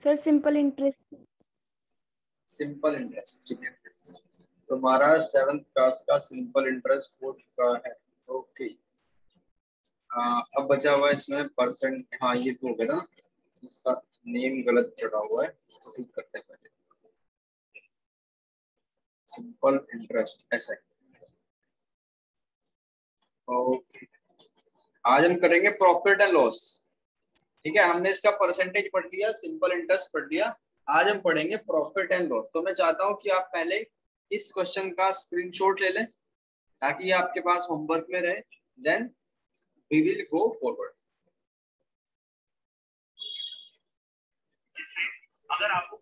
Sir simple interest. Simple interest, ठीक है। तो हमारा 7th क्लास का सिंपल इंटरेस्ट हो चुका है। ओके, अब बचा हुआ है इसमें परसेंट। हाँ ये तो हो गया ना, इसका नेम गलत चढ़ा हुआ है, ठीक करते हैं पहले। सिंपल इंटरेस्ट ऐसा है। ओके, आज हम करेंगे प्रॉफिट एंड लॉस। ठीक है, हमने इसका परसेंटेज पढ़ लिया, सिंपल इंटरेस्ट पढ़ लिया। आज हम पढ़ेंगे प्रॉफिट एंड लॉस। तो मैं चाहता हूं कि आप पहले इस क्वेश्चन का स्क्रीनशॉट ले लें ताकि ये आपके पास होमवर्क में रहे। Then we will go forward. अगर आपको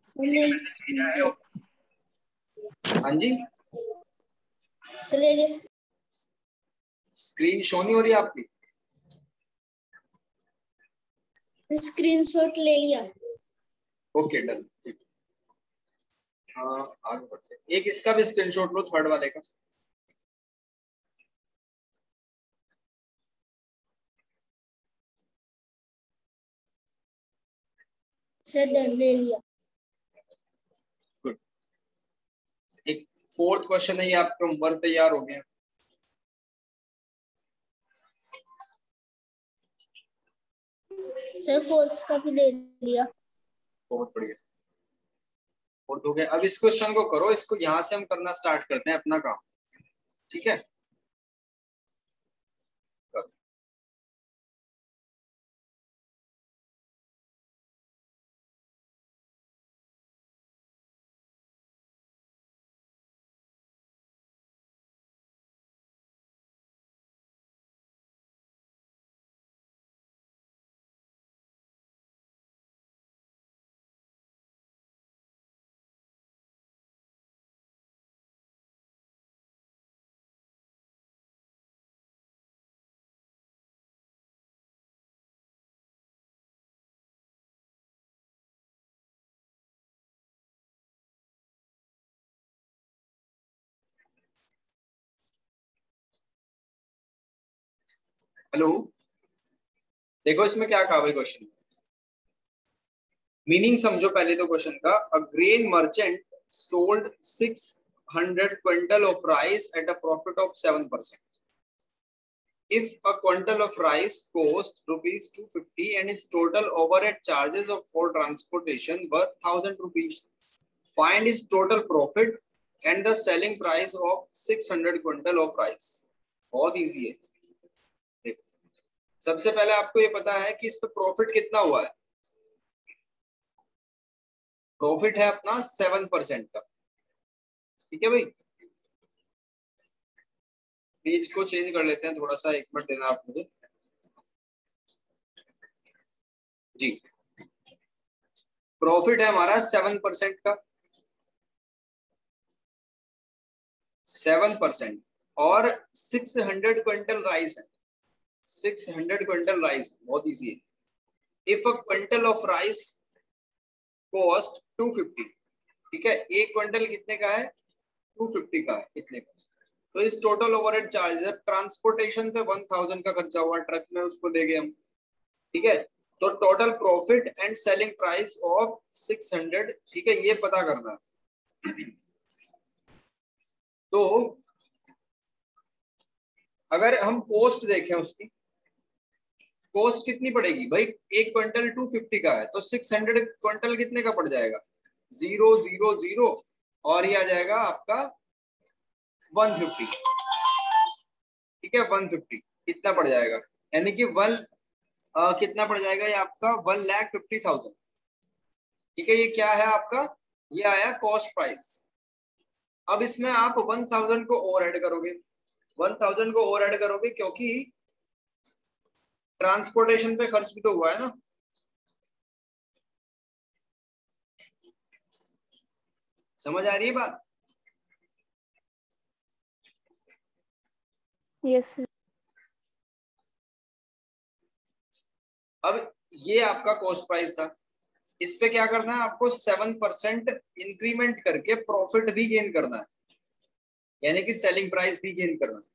हाँ जी, स्क्रीन शो नहीं हो रही आपकी? स्क्रीनशॉट ले लिया। ओके डन, ठीक। हाँ आगे बढ़ते हैं। एक इसका भी स्क्रीनशॉट लो, थर्ड वाले का। सर डन ले लिया। गुड। एक 4th क्वेश्चन है, ये आपका होमवर्क तैयार हो गया। सर 4th का भी ले लिया। बहुत बढ़िया, 4th हो गया। अब इस क्वेश्चन को करो, इसको यहां से हम करना स्टार्ट करते हैं अपना काम। ठीक है, हेलो, देखो इसमें क्या कहा भाई क्वेश्चन। मीनिंग समझो पहले तो क्वेश्चन का। A grain merchant sold 600 quintal of rice at a profit of 7%. If a quintal of rice cost rupees 250 and its total overhead charges of for transportation worth 1000 rupees, find its total profit and the selling price of 600 quintal of rice. बहुत easy है। सबसे पहले आपको ये पता है कि इस पे प्रॉफिट कितना हुआ है। प्रॉफिट है अपना 7% का। ठीक है भाई, पेज को चेंज कर लेते हैं थोड़ा सा, 1 मिनट देना आप मुझे जी। प्रॉफिट है हमारा 7% का, 7%। और 600 क्विंटल राइस है, 600 क्विंटल राइस, बहुत इजी है। If a quintal of rice cost 250, ठीक है, एक क्विंटल कितने का है? 250 का है, इतने का। तो इस टोटल ओवरहेड चार्ज है, ट्रांसपोर्टेशन पे 1000 का खर्चा हुआ ट्रक में, उसको ले गए हम। ठीक है, तो total profit and selling price of 600, ठीक है, ये पता करना है। तो अगर हम कॉस्ट देखें, उसकी कॉस्ट कितनी पड़ेगी भाई? एक क्विंटल 250 का है, तो 600 क्विंटल कितने का पड़ जाएगा? 000, और ये आ जाएगा आपका 150। ठीक है, 150 कितना पड़ जाएगा? यानी कि कितना पड़ जाएगा ये आपका? 1,50,000। ठीक है, ये क्या है आपका? ये आया कॉस्ट प्राइस। अब इसमें आप 1000 को और ऐड करोगे, 1000 को और ऐड करोगे, क्योंकि ट्रांसपोर्टेशन पे खर्च भी तो हुआ है ना। समझ आ रही है बात? Yes sir. अब ये आपका कॉस्ट प्राइस था, इस पे क्या करना है आपको? 7% इंक्रीमेंट करके प्रॉफिट भी गेन करना है, यानी कि सेलिंग प्राइस भी गेन करना है।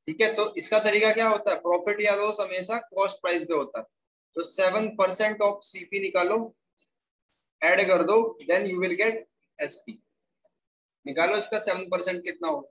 ठीक है, तो इसका तरीका क्या होता है? प्रॉफिट या लॉस हमेशा कॉस्ट प्राइस पे होता है। तो 7% ऑफ सीपी निकालो, ऐड कर दो, then you will get SP. निकालो इसका 7% कितना हो।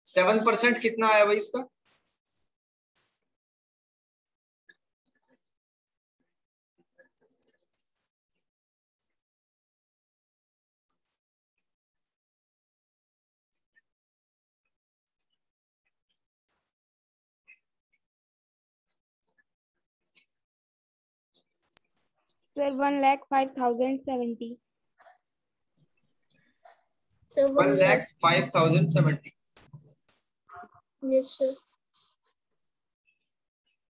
सेवन परसेंट कितना आया भाई इसका? Sir, 1,05,070. Sir, 1,05,070। Yes, sir.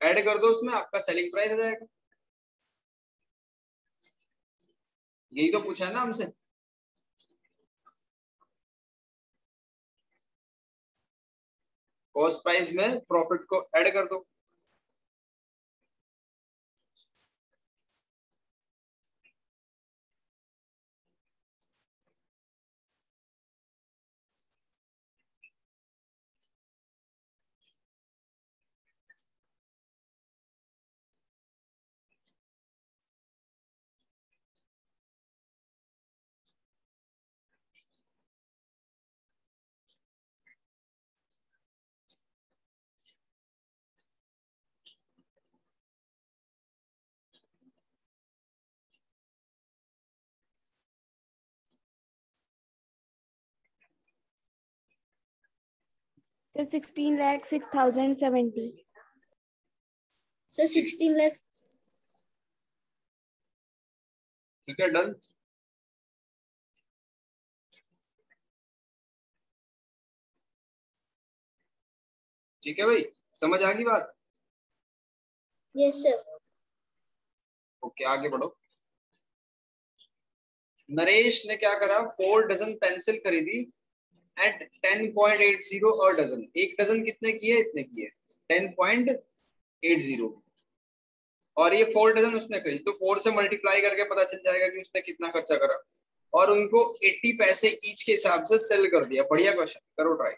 Add कर दो उसमें, आपका सेलिंग प्राइस आ जाएगा। यही तो पूछा है ना हमसे। कॉस्ट प्राइस में प्रॉफिट को ऐड कर दो। Sir, 16,06,070. Sir, 16 lakhs. ठीक है, डन। ठीक है भाई, समझ आ गई बात? Yes, sir. ओके, आगे बढ़ो। नरेश ने क्या करा, 4 डजन पेंसिल खरीदी एट 10.80 और डजन। एक डजन कितने की है? इतने की है, 10.80। और ये 4 डजन उसने खरीदी, तो 4 से मल्टीप्लाई करके पता चल जाएगा कि उसने कितना खर्चा करा। और उनको 80 पैसे ईच के हिसाब से सेल कर दिया। बढ़िया क्वेश्चन, करो ट्राई।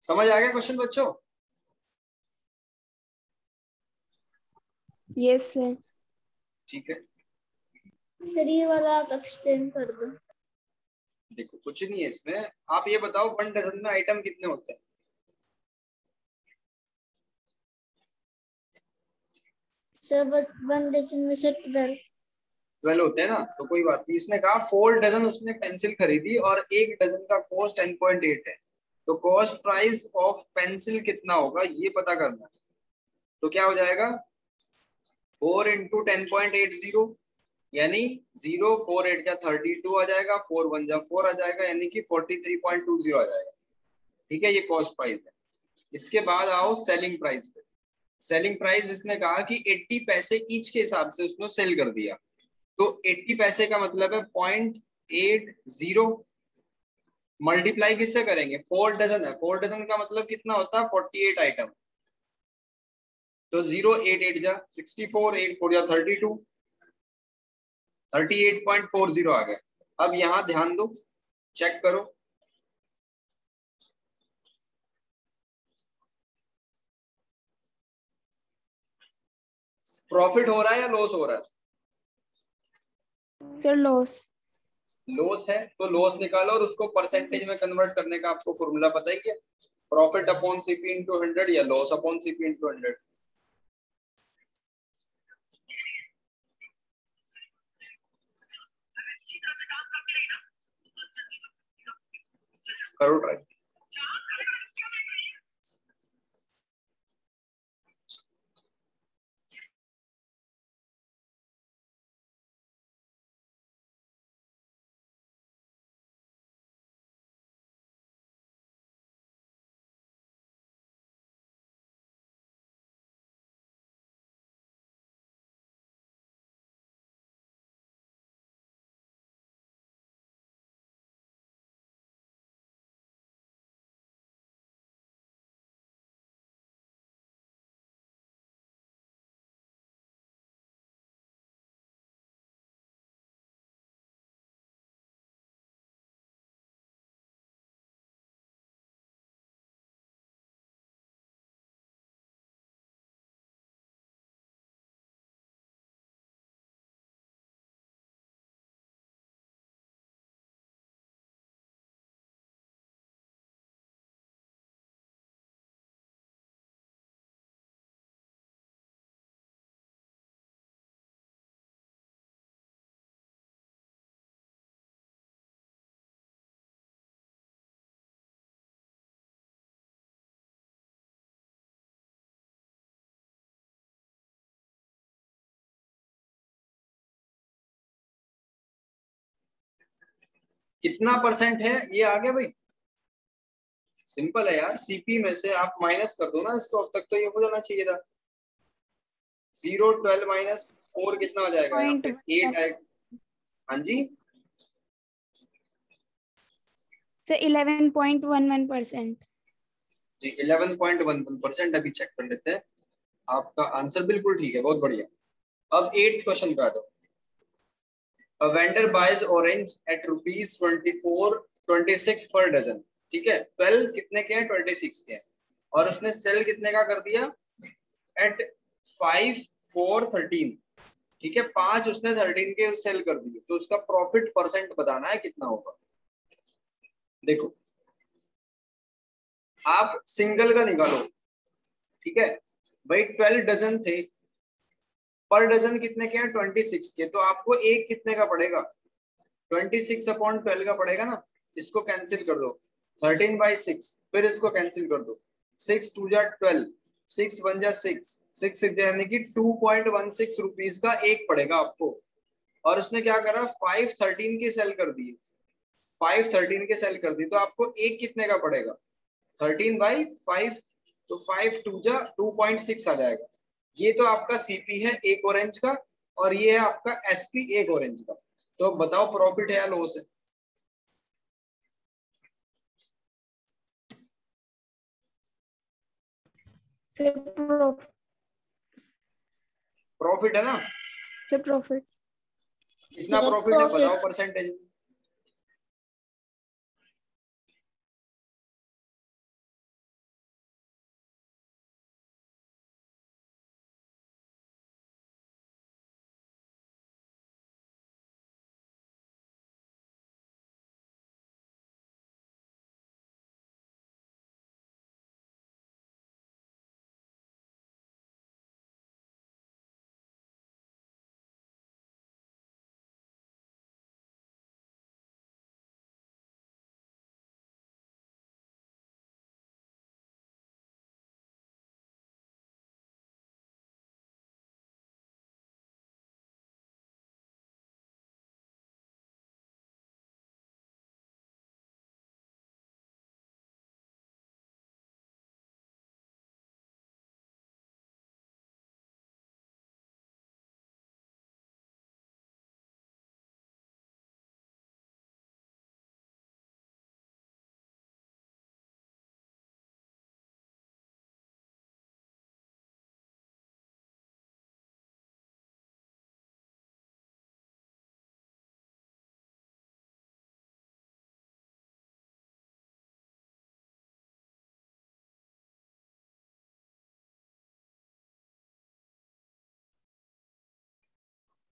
समझ आ गया क्वेश्चन बच्चों? Yes, sir. ठीक है, सर ये वाला आप एक्सप्लेन कर दो। देखो कुछ नहीं है इसमें, आप ये बताओ 1 डजन में आइटम कितने होते हैं? सर 1 डजन में से 12। 12 होते हैं ना, तो कोई बात नहीं। इसने कहा 4 डजन उसने पेंसिल खरीदी और 1 डजन का कॉस्ट 10.8 है, तो कॉस्ट प्राइस ऑफ पेंसिल कितना होगा ये पता करना है। तो क्या हो जाएगा, 4 इंटू 10.80, यानी 0 4 8 जा 32 आ जाएगा, 4 1 जा 4 आ जाएगा, यानी कि 43.20 आ जाएगा। ठीक है, ये कॉस्ट प्राइस है। इसके बाद आओ सेलिंग प्राइस पे। सेलिंग प्राइस इसने कहा कि 80 पैसे ईच के हिसाब से उसने सेल कर दिया, तो 80 पैसे का मतलब है 0.80, मल्टीप्लाई किससे करेंगे, 4 डजन है, 4 डजन का मतलब कितना होता है 48 आइटम, तो 0 8 8 जा 64, 8 4 जा 32, 38.40 आ गया। अब यहाँ ध्यान दो, चेक करो, प्रॉफिट हो रहा है या लॉस हो रहा है? Sir loss. लॉस है तो लॉस निकालो और उसको परसेंटेज में कन्वर्ट करने का आपको फॉर्मूला पता है क्या, प्रॉफिट अपॉन सीपी इंटू 100 या लॉस अपॉन सीपी इंटू 100। करो ट्राई। कितना परसेंट है ये आ गया भाई, सिंपल है यार, सीपी में से आप माइनस कर दो ना इसको, अब तक तो ये हो जाना चाहिए था। 0 12 माइनस 4 कितना आ जाएगा, यहाँ पे 8 आएगा। हाँ जी, सर 11.11%। जी 11.11%। अभी चेक कर लेते हैं, आपका आंसर बिल्कुल ठीक है, बहुत बढ़िया। अब 8th क्वेश्चन पे आ जाओ। A vendor buys orange at rupees 24-26 per dozen, ठीक है, 12 कितने के हैं, 26 के हैं, और उसने सेल कितने का कर दिया, एट 5 4 13, ठीक है, 5 उसने 13 के सेल कर दिए, तो उसका प्रॉफिट परसेंट बताना है कितना होगा। देखो आप सिंगल का निकालो, ठीक है भाई, 12 डजन थे, पर डजन कितने के हैं 26 के, तो आपको एक कितने का पड़ेगा, 26 अपॉन 12 का पड़ेगा ना, इसको कैंसिल कर दो, 13/6, फिर इसको कैंसिल कर दो, 6 2 जा 12, 6 1 जा 6, 6 6 यानी कि 2.16 रुपीज का एक पड़ेगा आपको। और उसने क्या करा, 5 13 के सेल कर दिए, 5 13 के सेल कर दिए, तो आपको एक कितने का पड़ेगा, 13/5, तो 5 2 जा 2.6 आ जाएगा। ये तो आपका सीपी है एक ऑरेंज का, और ये है आपका एसपी एक ऑरेंज का, तो बताओ प्रॉफिट है या लॉस है? सर प्रॉफिट है ना, सर प्रॉफिट। कितना सर प्रॉफिट है बताओ प्रॉफिट। परसेंटेज।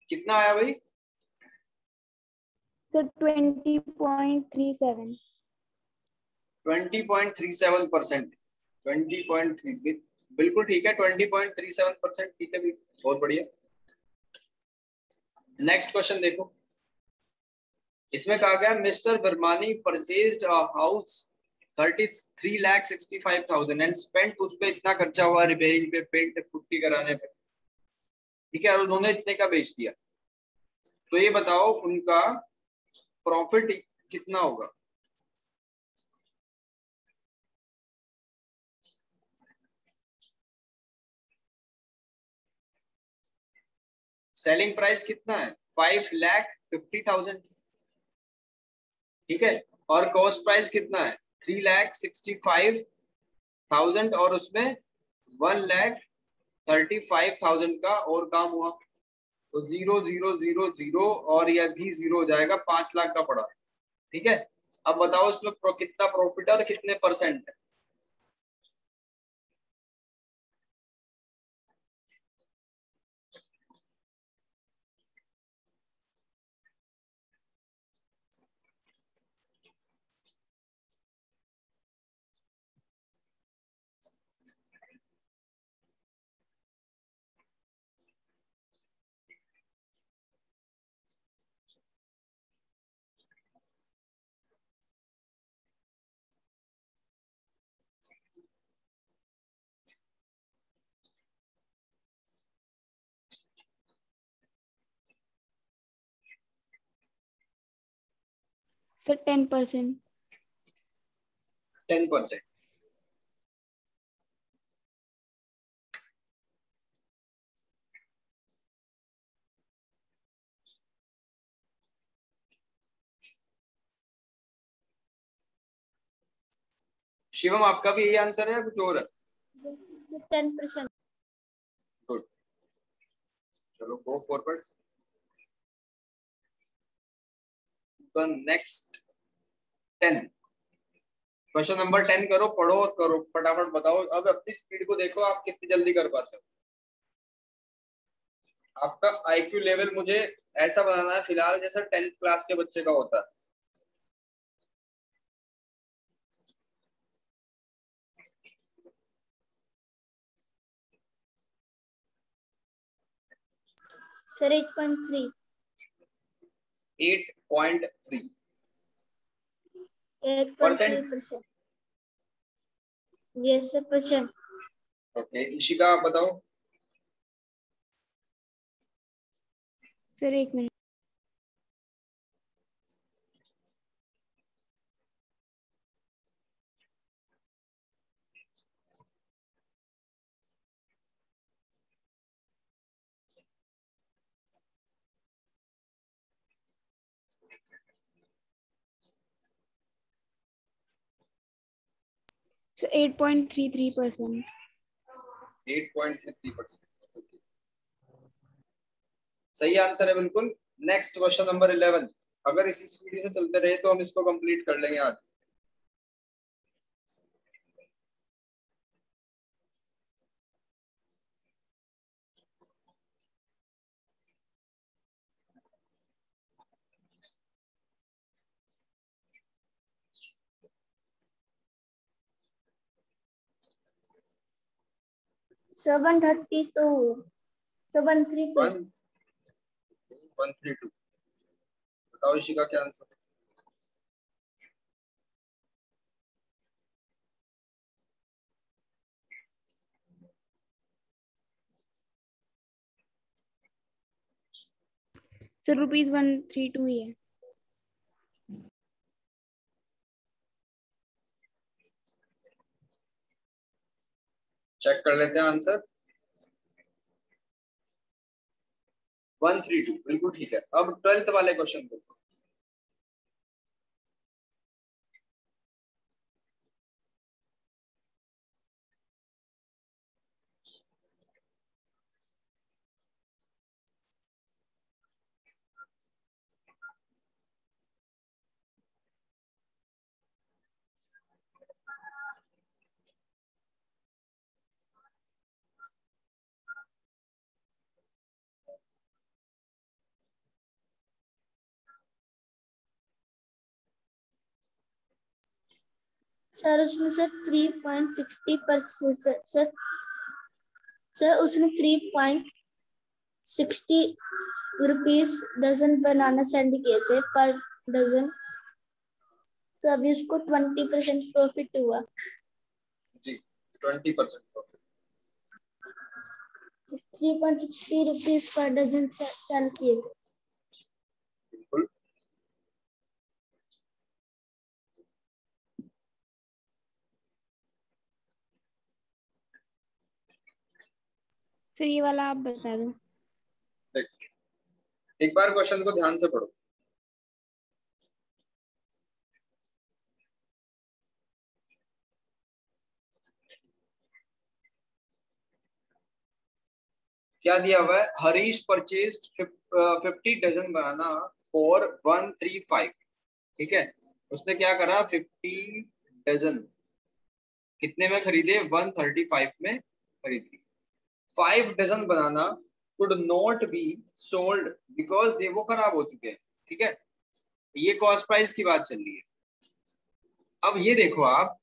कितना आया भाई? सर 20.37. 20.37%। 20.3 बिल्कुल ठीक है। 20.37% ठीक है भी, बहुत बढ़िया। नेक्स्ट क्वेश्चन देखो, इसमें कहा गया mister Varmani purchased a house 33,65,000 and spent, उस पे इतना खर्चा हुआ रिपेयरिंग पे, पेंट पुट्टी कराने पे, ठीक है, और उन्होंने इतने का बेच दिया। तो ये बताओ उनका प्रॉफिट कितना होगा? सेलिंग प्राइस कितना है? 5,50,000, ठीक है, और कॉस्ट प्राइस कितना है? 3,65,000 और उसमें 1,35,000 का और काम हुआ, तो 0,000 और यह भी 0 हो जाएगा, 5 लाख का पड़ा, ठीक है। अब बताओ इसमें कितना प्रॉफिट और कितने परसेंट है? सर 10%. 10%। शिवम आपका भी यही आंसर है कुछ और है? 10%. गुड, चलो go forward. The next 10, question number 10 करो, पढ़ो और करो फटाफट, बताओ। अब अपनी स्पीड को देखो आप कितनी जल्दी कर पाते हो। आपका आईक्यू लेवल मुझे ऐसा बनाना है फिलहाल जैसा 10th क्लास के बच्चे का होता है। Sir 8.3. 8.3 percent. 8.3%. Yes sir, percent. Okay, Ishika आप बताओ। Sir 1 minute. सर 8.33%. 8.33%, सही आंसर है बिल्कुल। नेक्स्ट क्वेश्चन नंबर 11, अगर इसी स्पीड से चलते रहे तो हम इसको कंप्लीट कर लेंगे आज। सेवन 32. 732. 132, बताओ इशिका क्या आंसर है? सर ₹132 ही है. चेक कर लेते हैं आंसर। 132 बिल्कुल ठीक है। अब 12th वाले क्वेश्चन को, सर उसने सर 3.60% सर उसने 3.60 रुपीस डजन बनाना सेंड किए थे पर डजन, तो अभी उसको 20% प्रॉफिट हुआ। जी 20% profit. 3.60 rupees per dozen sell किए थे। बिल्कुल। सर ये वाला आप बता दो। एक बार क्वेश्चन को ध्यान से पढ़ो। क्या दिया हुआ है? Harish purchase 50 dozen banana for 135। ठीक है, उसने क्या करा, 50 डजन कितने में खरीदे? 135 में खरीदी। 5 dozen banana could not be sold because they वो खराब हो चुके हैं। ठीक है, ये कॉस्ट प्राइस की बात चल रही है। अब ये देखो आप,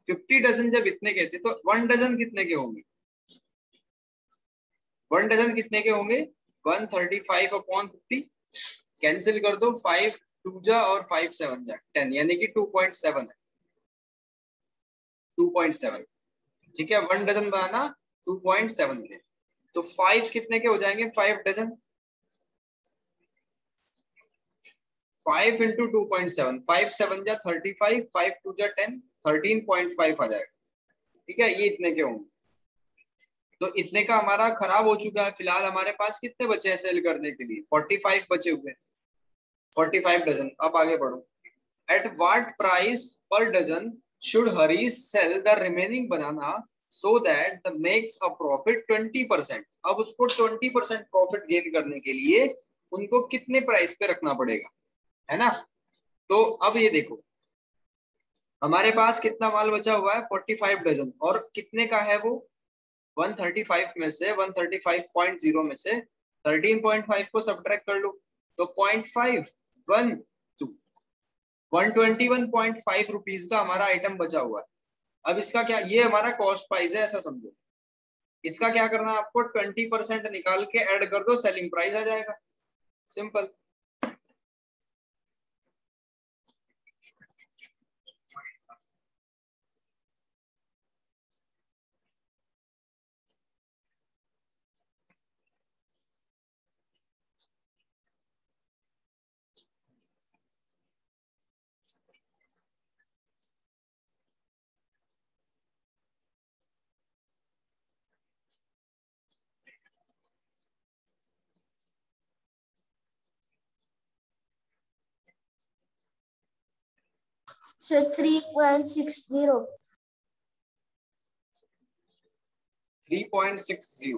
50 डजन जब इतने के थे तो 1 डजन कितने के होंगे? 1 डजन कितने के होंगे? 135 अपॉन 50 कैंसिल कर दो, 5 2 जा और 5 7 जा 10, यानी कि 2.7 है। 2.7। ठीक है, 1 डजन बनाना 2.7 थे, तो 5 कितने के हो जाएंगे? 5 डजन। 5 इंटू 2.7, 5 7 जा 35, 5 2 जा 10, 13.5 आ जाएगा। ठीक है, ये इतने के होंगे। तो इतने का हमारा खराब हो चुका है। फिलहाल हमारे पास कितने बचे हैं सेल करने के लिए? 45 बचे हुए, 45 डजन। अब आगे बढ़ो। At what price per dozen should Harish sell the remaining banana so that the makes a profit 20%। अब उसको 20% प्रॉफिट गेन करने के लिए उनको कितने प्राइस पे रखना पड़ेगा, है ना? तो अब ये देखो, हमारे पास कितना माल बचा हुआ है? 45 डजन। और कितने का है वो? 135 में से 135.0 में से 13.5 को सब्ट्रैक्ट कर लो, तो 0.5 1 2 121.5 रुपीज का हमारा आइटम बचा हुआ है। अब इसका क्या, ये हमारा कॉस्ट प्राइस है ऐसा समझो। इसका क्या करना है आपको? 20% निकाल के ऐड कर दो, सेलिंग प्राइस आ जाएगा। सिंपल। सर 3.60 3.60।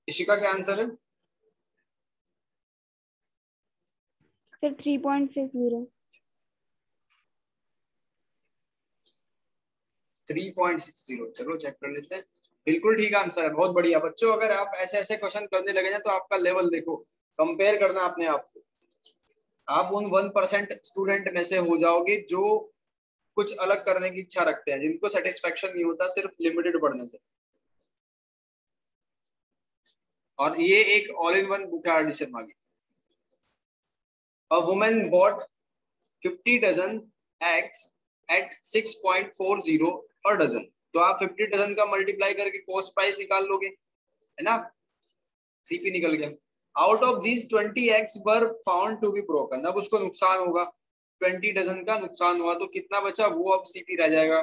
इशिका क्या आंसर है? सर 3.60। 3.60। चलो चेक कर लेते हैं। बिल्कुल ठीक आंसर है, बहुत बढ़िया बच्चों। अगर आप ऐसे ऐसे क्वेश्चन करने लगे ना तो आपका लेवल देखो, कंपेयर करना अपने आप को, आप उन 1% स्टूडेंट में से हो जाओगे जो कुछ अलग करने की इच्छा रखते हैं, जिनको सेटिस्फेक्शन नहीं होता सिर्फ लिमिटेड पढ़ने से। और ये एक ऑल इन वन बुक है आर डी शर्मा की। A woman bought 50 dozen eggs at 6.40 per dozen. तो आप 50 डजन का मल्टीप्लाई करके कॉस्ट प्राइस निकाल लोगे, है ना, सीपी निकल गया। Out of this 20 eggs were found to be broken, अब उसको नुकसान होगा, 20 डजन का नुकसान हुआ, तो कितना बचा, वो अब सीपी रह जाएगा।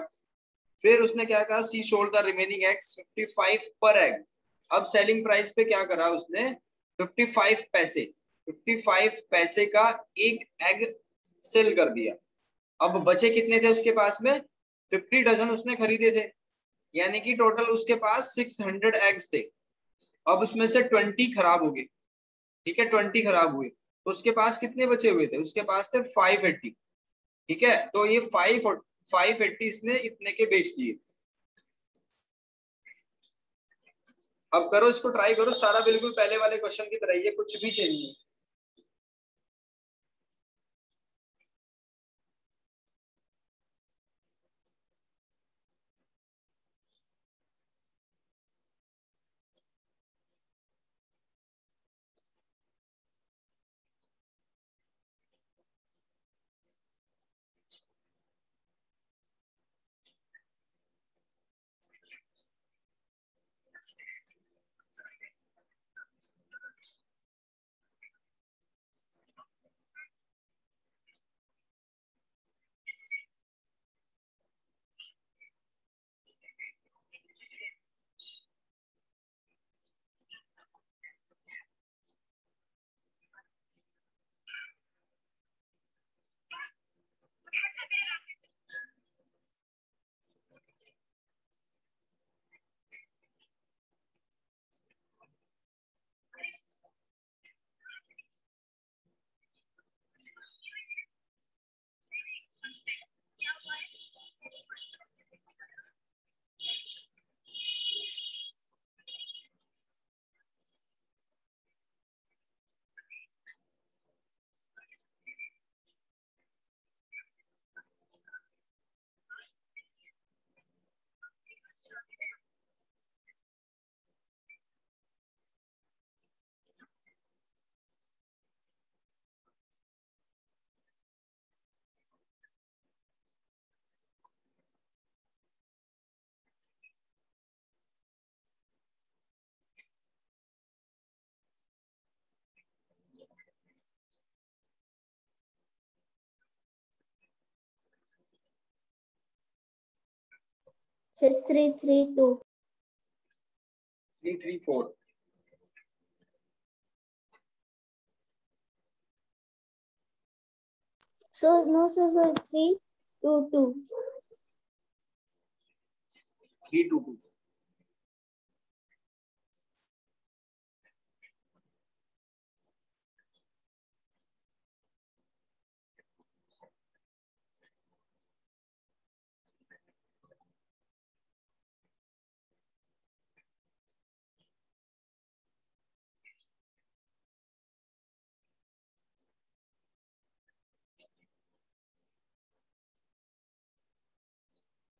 फिर उसने क्या कहा, सी सोल्ड द रिमेनिंग एग्स 55 पर एग। अब सेलिंग प्राइस पे क्या करा उसने, 55 पैसे, 55 पैसे का एक एग सेल कर दिया। अब बचे कितने थे उसके पास में, 50 डजन उसने खरीदे थे, यानी कि टोटल उसके पास 600 एग्स थे। अब उसमें से 20 खराब हो गए, ठीक है, 20 खराब हुए, तो उसके पास कितने बचे हुए थे, उसके पास थे 580। ठीक है, तो ये 580 इसने इतने के बेच दिए। अब करो इसको, ट्राई करो, सारा बिल्कुल पहले वाले क्वेश्चन की तरह ही है, कुछ भी चेंज नहीं। So 332. 334। So no, sir, 322. 322।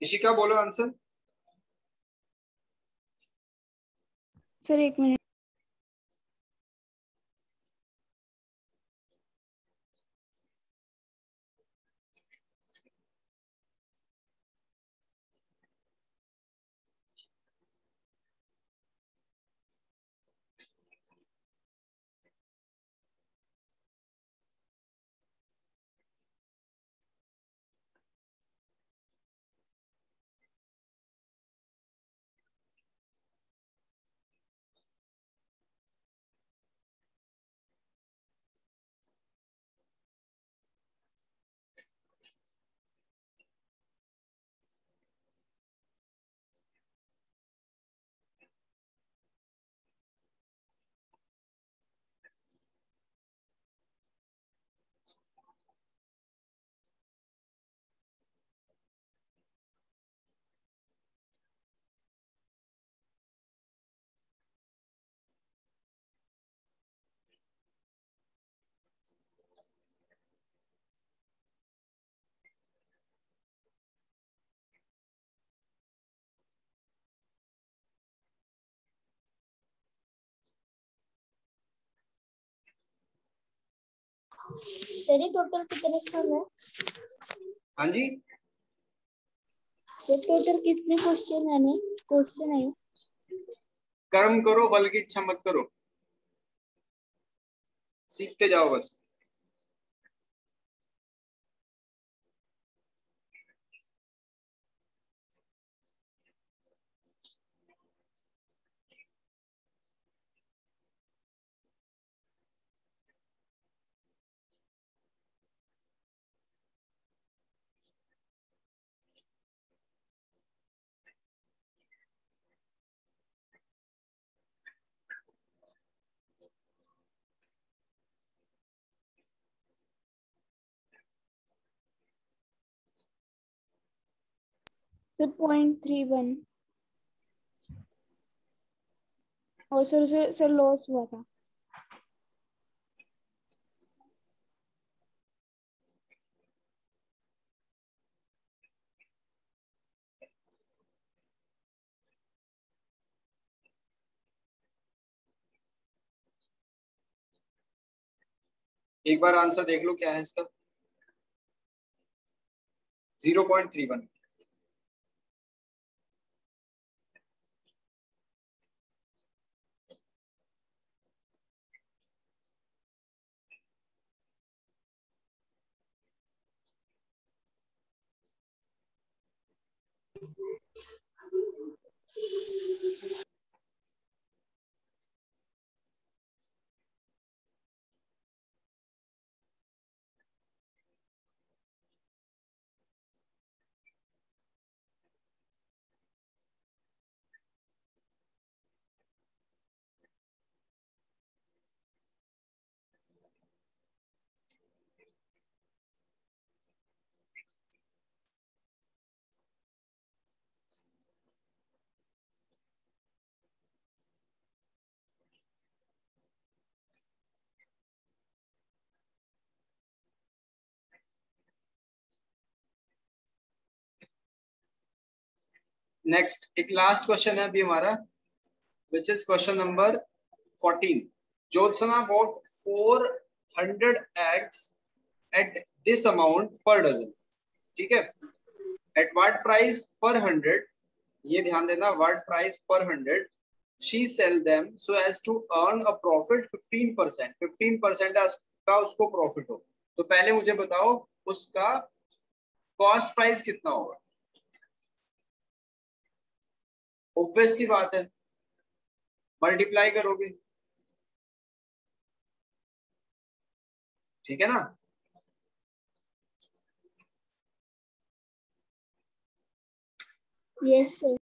Ishika बोलो आंसर। सर एक मिनट। तेरी टोटल कितने सम है? हाँ जी, तो टोटल कितने क्वेश्चन है? कर्म करो बल की इच्छा मत करो, सीखते जाओ बस। सर 0.31 और सर लॉस हुआ था। एक बार आंसर देख लो क्या है इसका। 0.31। नेक्स्ट एक लास्ट क्वेश्चन है अभी हमारा, which is question number 14। Jyotsna bought 400 eggs at this amount per dozen। ठीक है, at what price per 100, ये ध्यान देना, what price per 100 she sell them so as to earn a profit 15%। 15% का उसको प्रॉफिट हो। तो पहले मुझे बताओ उसका कॉस्ट प्राइस कितना होगा। ऑब्वियस सी बात है, मल्टीप्लाई करोगे, ठीक है ना। Yes sir.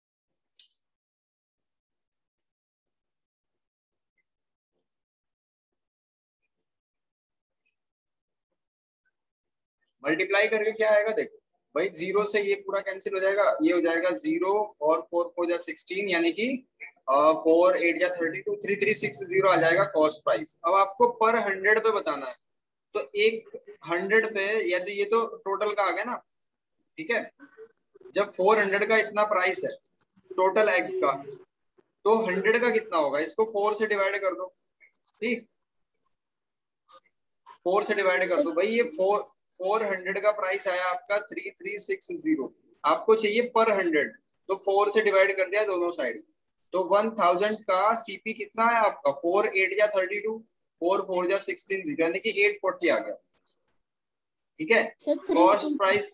मल्टीप्लाई करके क्या आएगा देखो भाई, 0 से ये पूरा कैंसिल हो जाएगा, ये हो जाएगा 0 और 4 4 16, यानी कि 4 8 या 32, 3360 आ जाएगा कॉस्ट प्राइस। अब आपको पर 100 पे बताना है, तो एक 100 पे, यदि ये तो टोटल का आ गया ना, ठीक है। जब 400 का इतना प्राइस है टोटल एग्स का, तो 100 का कितना होगा, इसको 4 से डिवाइड कर दो। ठीक, 4 से डिवाइड कर दो भाई, ये 400 का प्राइस आया आपका 3360, आपको चाहिए पर 100, तो 4 से डिवाइड कर दिया दोनों साइड, तो 1000 का सीपी कितना है आपका, 4 8 या 32, 4 4 या 16, यानी कि 840 आ गया। ठीक है, कॉस्ट प्राइस,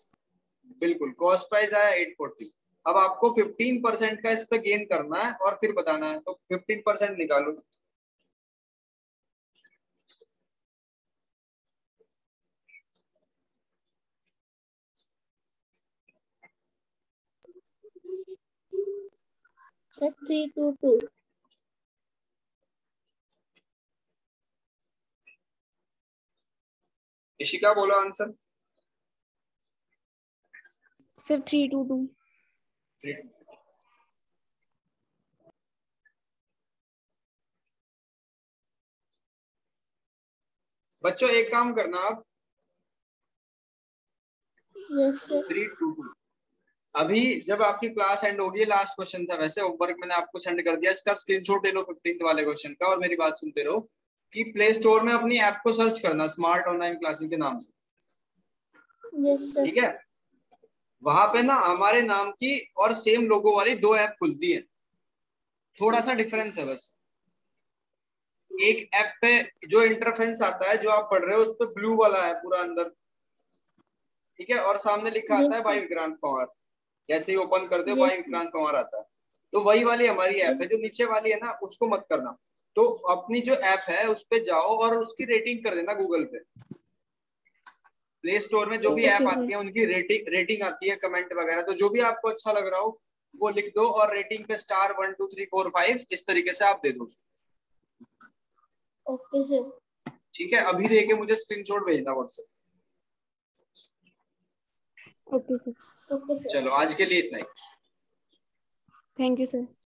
बिल्कुल कॉस्ट प्राइस आया 840। अब आपको 15% का इस पे गेन करना है और फिर बताना है, तो 15% निकालो। सर 322। इशिका बोलो आंसर। सर 322। बच्चों एक काम करना आप, यस सर। 322 अभी जब आपकी क्लास एंड होगी, लास्ट क्वेश्चन था वैसे, होमवर्क मैंने आपको सेंड कर दिया, इसका स्क्रीनशॉट ले लो 15th वाले क्वेश्चन का, और मेरी बात सुनते रहो कि प्ले स्टोर में अपनी ऐप को सर्च करना स्मार्ट ऑनलाइन क्लासेस के नाम से। Yes sir. ठीक है, वहां पे ना हमारे नाम की और सेम लोगो वाली 2 ऐप खुलती है, थोड़ा सा डिफरेंस है बस। एक ऐप पे जो इंटरफेरेंस आता है जो आप पढ़ रहे हो उस पे ब्लू वाला है पूरा अंदर, ठीक है, और सामने लिखा आता है यस बाय विक्रांत पवार। जैसे ही ओपन करते हो यस बाय विक्रांत पवार आता है। तो वही वाली हमारी ऐप है, जो नीचे वाली है ना उसको मत करना। तो अपनी जो ऐप है उस पे जाओ और उसकी रेटिंग कर देना गूगल पे। प्ले स्टोर में जो भी ऐप ओके आती सर। है उनकी रेटिंग आती है, कमेंट वगैरह, तो जो भी आपको अच्छा लग रहा हो वो लिख दो और रेटिंग पे स्टार 1 2 3 4 5 इस तरीके से आप दे दो। Okay sir. ठीक है, अभी देके मुझे स्क्रीनशॉट भेजना WhatsApp. Okay sir. Okay sir. चलो आज के लिए इतना ही। Thank you sir.